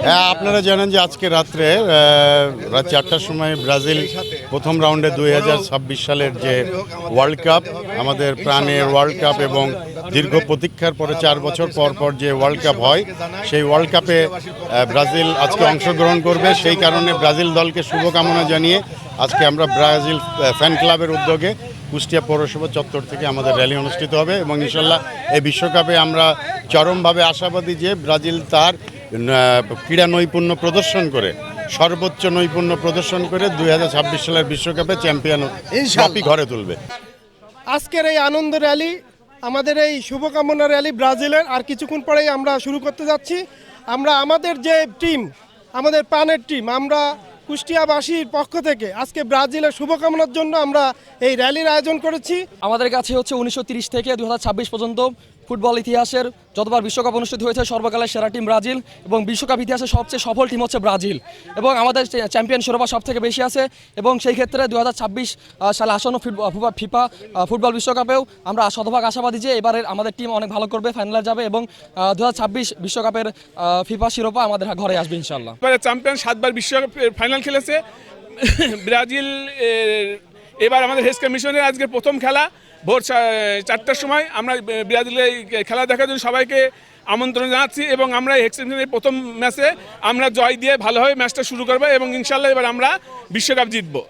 হ্যাঁ, আপনারা জানেন যে আজকে রাত্রে রাত 4টার সময় ব্রাজিল প্রথম রাউন্ডে 2026 সালের যে ওয়ার্ল্ড কাপ, আমাদের প্রাণের ওয়ার্ল্ড কাপ এবং দীর্ঘ প্রতীক্ষার পরে 4 বছর পর পর যে ওয়ার্ল্ড কাপ হয়, সেই ওয়ার্ল্ড কাপে ব্রাজিল আজকে অংশগ্রহণ করবে। সেই কারণে ব্রাজিল দলকে শুভকামনা জানিয়ে আজকে আমরা ব্রাজিল ফ্যান ক্লাবের উদ্যোগে কুষ্টিয়া পৌরসভা চত্বর থেকে আমাদের র্যালি অনুষ্ঠিত হবে এবং ইনশাল্লাহ এই বিশ্বকাপে আমরা চরমভাবে আশাবাদী যে ব্রাজিল তার ক্রীড়া নৈপুণ্য প্রদর্শন করে, সর্বোচ্চ নৈপুণ্য প্রদর্শন করে 2026 সালের বিশ্বকাপে চ্যাম্পিয়ন ট্রফি ঘরে তুলবে। আজকের এই আনন্দ র্যালি, আমাদের এই শুভকামনা র্যালি ব্রাজিলের আর কিছুক্ষণ পরেই আমরা শুরু করতে যাচ্ছি। আমরা আমাদের যে টিম, আমাদের প্রাণের টিম, আমরা কুষ্টিয়াবাসীর পক্ষ থেকে আজকে ব্রাজিলের শুভকামনার জন্য আমরা এই র্যালির আয়োজন করেছি। আমাদের কাছে হচ্ছে 1930 থেকে 2026 পর্যন্ত ফুটবল ইতিহাসের যতবার বিশ্বকাপ অনুষ্ঠিত হয়েছে সর্বকালের সেরা টিম ব্রাজিল এবং বিশ্বকাপ ইতিহাসের সবচেয়ে সফল টিম হচ্ছে ব্রাজিল এবং আমাদের চ্যাম্পিয়ন শিরোপা সব থেকে বেশি আছে এবং সেই ক্ষেত্রে 2026 সালে আসন্ন ফিফা ফুটবল বিশ্বকাপেও আমরা শতভাগ আশাবাদী যে এবারের আমাদের টিম অনেক ভালো করবে, ফাইনালে যাবে এবং 2026 বিশ্বকাপের ফিফা শিরোপা আমাদের ঘরে আসবে ইনশাল্লাহ। চ্যাম্পিয়ন 7বার বিশ্বকাপ ফাইনাল খেলেছে ব্রাজিল। এবার আমাদের হেস্কা মিশনের আজকের প্রথম খেলা ভোর 4টার সময়। আমরা ব্রাজিলের খেলা দেখার জন্য সবাইকে আমন্ত্রণ জানাচ্ছি এবং আমরা হেক্সা মিশনের প্রথম ম্যাচে আমরা জয় দিয়ে ভালোভাবে ম্যাচটা শুরু করবো এবং ইনশাল্লাহ এবার আমরা বিশ্বকাপ জিতবো।